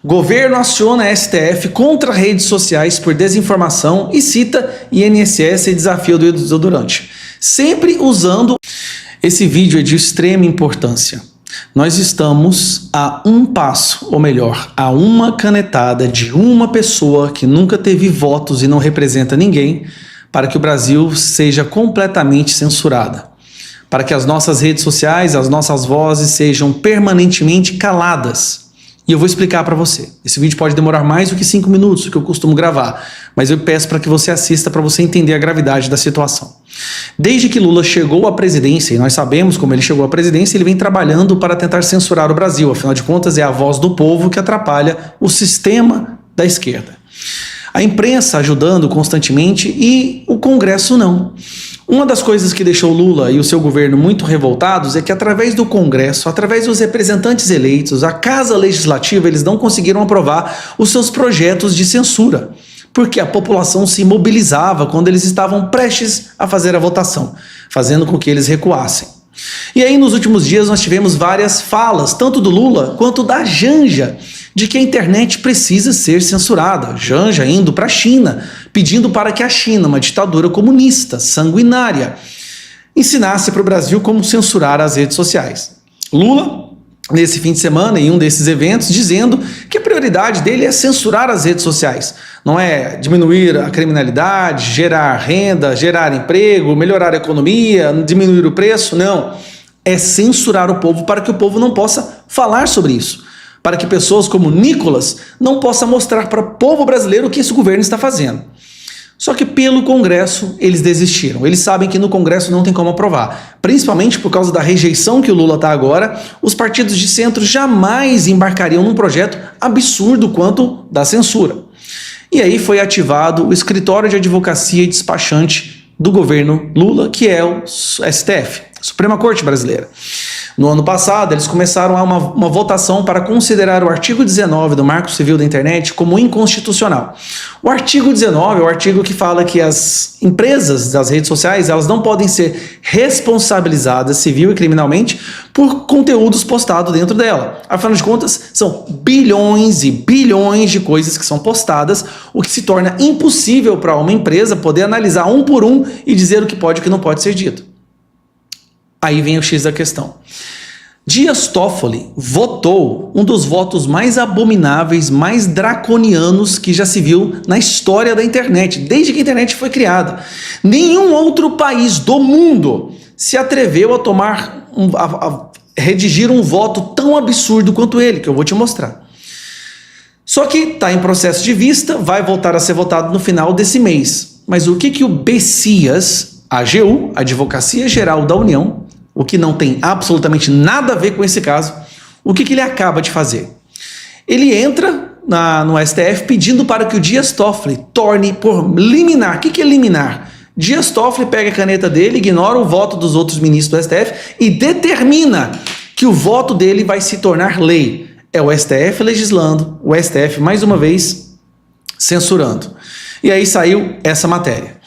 Governo aciona a STF contra redes sociais por desinformação e cita INSS e desafio do desodorante. Sempre usando... Esse vídeo é de extrema importância. Nós estamos a um passo, ou melhor, a uma canetada de uma pessoa que nunca teve votos e não representa ninguém, para que o Brasil seja completamente censurada. Para que as nossas redes sociais, as nossas vozes sejam permanentemente caladas. E eu vou explicar para você. Esse vídeo pode demorar mais do que 5 minutos, que eu costumo gravar, mas eu peço para que você assista para você entender a gravidade da situação. Desde que Lula chegou à presidência, e nós sabemos como ele chegou à presidência, ele vem trabalhando para tentar censurar o Brasil. Afinal de contas, é a voz do povo que atrapalha o sistema da esquerda. A imprensa ajudando constantemente e o Congresso não. Uma das coisas que deixou Lula e o seu governo muito revoltados é que através do Congresso, através dos representantes eleitos, a Casa Legislativa, eles não conseguiram aprovar os seus projetos de censura, porque a população se mobilizava quando eles estavam prestes a fazer a votação, fazendo com que eles recuassem. E aí nos últimos dias nós tivemos várias falas, tanto do Lula quanto da Janja, de que a internet precisa ser censurada. Janja indo para a China, pedindo para que a China, uma ditadura comunista, sanguinária, ensinasse para o Brasil como censurar as redes sociais. Lula, nesse fim de semana, em um desses eventos, dizendo que a prioridade dele é censurar as redes sociais. Não é diminuir a criminalidade, gerar renda, gerar emprego, melhorar a economia, diminuir o preço, não. É censurar o povo para que o povo não possa falar sobre isso. Para que pessoas como Nicolas não possam mostrar para o povo brasileiro o que esse governo está fazendo. Só que pelo Congresso eles desistiram. Eles sabem que no Congresso não tem como aprovar. Principalmente por causa da rejeição que o Lula está agora, os partidos de centro jamais embarcariam num projeto absurdo quanto da censura. E aí foi ativado o Escritório de Advocacia e Despachante do governo Lula, que é o STF, Suprema Corte Brasileira. No ano passado, eles começaram uma votação para considerar o artigo 19 do Marco Civil da Internet como inconstitucional. O artigo 19 é o artigo que fala que as empresas das redes sociais elas não podem ser responsabilizadas civil e criminalmente por conteúdos postados dentro dela. Afinal de contas, são bilhões e bilhões de coisas que são postadas, o que se torna impossível para uma empresa poder analisar um por um e dizer o que pode e o que não pode ser dito. Aí vem o X da questão. Dias Toffoli votou um dos votos mais abomináveis, mais draconianos que já se viu na história da internet, desde que a internet foi criada. Nenhum outro país do mundo se atreveu a redigir um voto tão absurdo quanto ele, que eu vou te mostrar. Só que está em processo de vista, vai voltar a ser votado no final desse mês. Mas o que o BCIAS, a AGU, Advocacia Geral da União, o que não tem absolutamente nada a ver com esse caso, o que ele acaba de fazer? Ele entra no STF pedindo para que o Dias Toffoli torne por liminar. O que é liminar? Dias Toffoli pega a caneta dele, ignora o voto dos outros ministros do STF e determina que o voto dele vai se tornar lei. É o STF legislando, o STF mais uma vez censurando. E aí saiu essa matéria.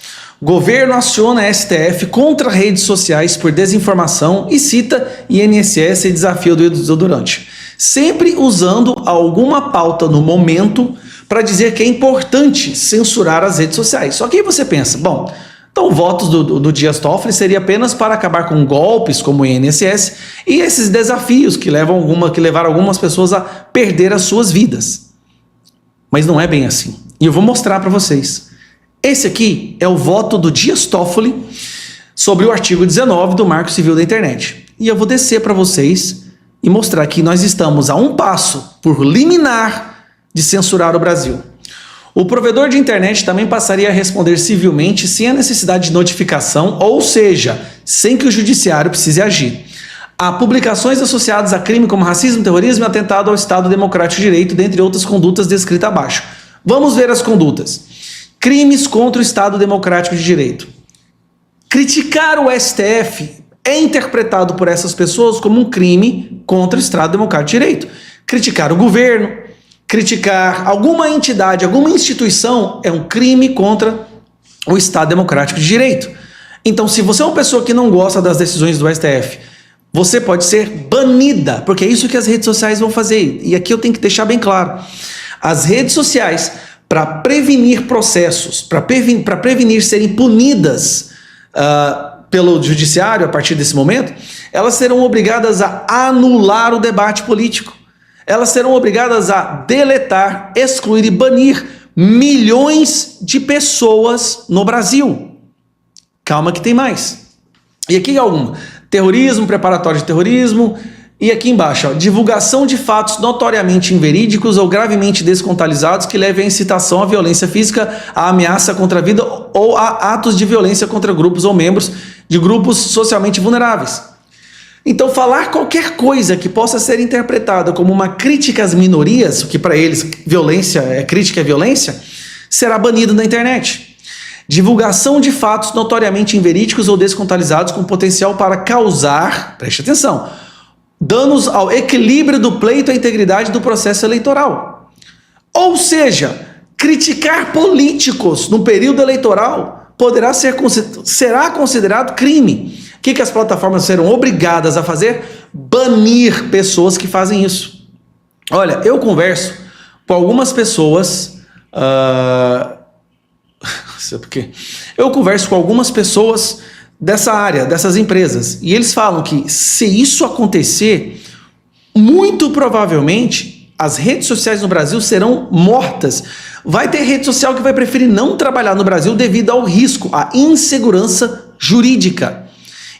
Governo aciona STF contra redes sociais por desinformação e cita INSS e desafio do desodorante. Sempre usando alguma pauta no momento para dizer que é importante censurar as redes sociais. Só que aí você pensa, bom, então votos do Dias Toffoli seria apenas para acabar com golpes como o INSS e esses desafios que levaram algumas pessoas a perder as suas vidas. Mas não é bem assim. E eu vou mostrar para vocês. Esse aqui é o voto do Dias Toffoli sobre o artigo 19 do Marco Civil da Internet. E eu vou descer para vocês e mostrar que nós estamos a um passo por liminar de censurar o Brasil. O provedor de internet também passaria a responder civilmente sem a necessidade de notificação, ou seja, sem que o judiciário precise agir. Há publicações associadas a crime como racismo, terrorismo e atentado ao Estado Democrático de Direito, dentre outras condutas descritas abaixo. Vamos ver as condutas. Crimes contra o Estado Democrático de Direito. Criticar o STF é interpretado por essas pessoas como um crime contra o Estado Democrático de Direito. Criticar o governo, criticar alguma entidade, alguma instituição é um crime contra o Estado Democrático de Direito. Então, se você é uma pessoa que não gosta das decisões do STF, você pode ser banida, porque é isso que as redes sociais vão fazer. E aqui eu tenho que deixar bem claro. As redes sociais, para prevenir processos, para prevenir serem punidas pelo judiciário a partir desse momento, elas serão obrigadas a anular o debate político. Elas serão obrigadas a deletar, excluir e banir milhões de pessoas no Brasil. Calma que tem mais. E aqui alguma: terrorismo, preparatório de terrorismo, e aqui embaixo, ó, divulgação de fatos notoriamente inverídicos ou gravemente descontextualizados que levem à incitação à violência física, à ameaça contra a vida ou a atos de violência contra grupos ou membros de grupos socialmente vulneráveis. Então, falar qualquer coisa que possa ser interpretada como uma crítica às minorias, o que para eles violência crítica é violência, será banido na internet. Divulgação de fatos notoriamente inverídicos ou descontextualizados com potencial para causar, preste atenção, danos ao equilíbrio do pleito e à integridade do processo eleitoral. Ou seja, criticar políticos no período eleitoral será considerado crime. O que as plataformas serão obrigadas a fazer? Banir pessoas que fazem isso. Olha, eu converso com algumas pessoas... Eu converso com algumas pessoas dessa área, dessas empresas, e eles falam que se isso acontecer, muito provavelmente as redes sociais no Brasil serão mortas. Vai ter rede social que vai preferir não trabalhar no Brasil devido ao risco, à insegurança jurídica.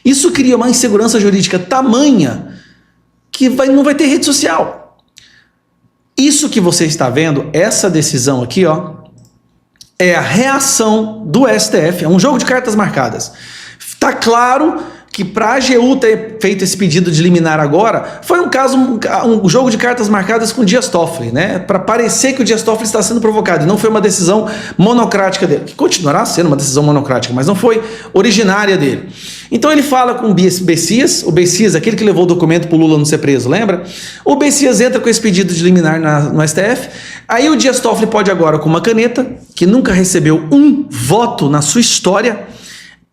Isso cria uma insegurança jurídica tamanha que não vai ter rede social. Isso que você está vendo, essa decisão aqui, ó, é a reação do STF, é um jogo de cartas marcadas. Está claro que para a AGU ter feito esse pedido de liminar agora, foi um jogo de cartas marcadas com o Dias Toffoli, né? Para parecer que o Dias Toffoli está sendo provocado, e não foi uma decisão monocrática dele, que continuará sendo uma decisão monocrática, mas não foi originária dele. Então ele fala com o Bessias, aquele que levou o documento para o Lula não ser preso, lembra? O Bessias entra com esse pedido de liminar no STF, aí o Dias Toffoli pode agora, com uma caneta, que nunca recebeu um voto na sua história,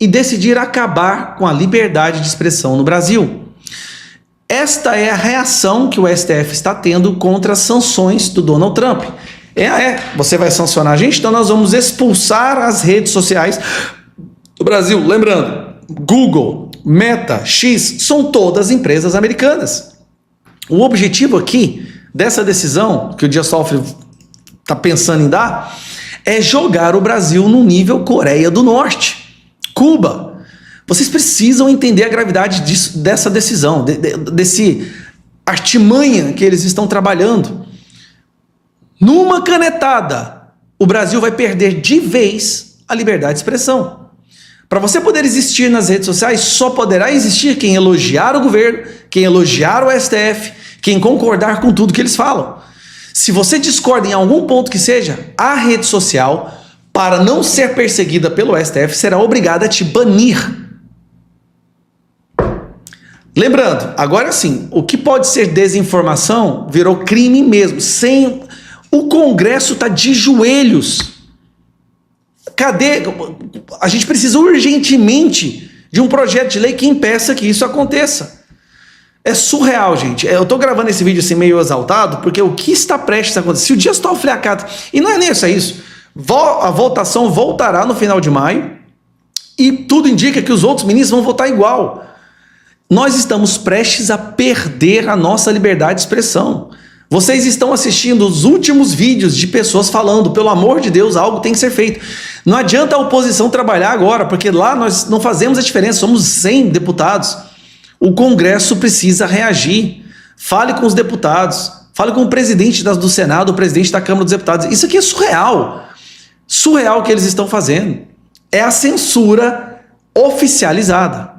e decidir acabar com a liberdade de expressão no Brasil. Esta é a reação que o STF está tendo contra as sanções do Donald Trump. Você vai sancionar a gente, então nós vamos expulsar as redes sociais do Brasil. Lembrando, Google, Meta, X, são todas empresas americanas. O objetivo aqui dessa decisão que o Dias Toffoli está pensando em dar é jogar o Brasil no nível Coreia do Norte, Cuba. Vocês precisam entender a gravidade dessa decisão, desse artimanha que eles estão trabalhando. Numa canetada, o Brasil vai perder de vez a liberdade de expressão. Para você poder existir nas redes sociais, só poderá existir quem elogiar o governo, quem elogiar o STF, quem concordar com tudo que eles falam. Se você discorda em algum ponto que seja, a rede social, para não ser perseguida pelo STF, será obrigada a te banir. Lembrando, agora sim, o que pode ser desinformação virou crime mesmo. O Congresso está de joelhos. Cadê? A gente precisa urgentemente de um projeto de lei que impeça que isso aconteça. É surreal, gente. Eu tô gravando esse vídeo assim meio exaltado, porque o que está prestes a acontecer? Se o Dias Toffoli acata, e não é nem isso, a votação voltará no final de maio, e tudo indica que os outros ministros vão votar igual. Nós estamos prestes a perder a nossa liberdade de expressão. Vocês estão assistindo os últimos vídeos de pessoas falando, pelo amor de Deus, algo tem que ser feito. Não adianta a oposição trabalhar agora, porque lá nós não fazemos a diferença, somos 100 deputados. O Congresso precisa reagir. Fale com os deputados, fale com o presidente do Senado, o presidente da Câmara dos Deputados. Isso aqui é surreal. Surreal o que eles estão fazendo. É a censura oficializada.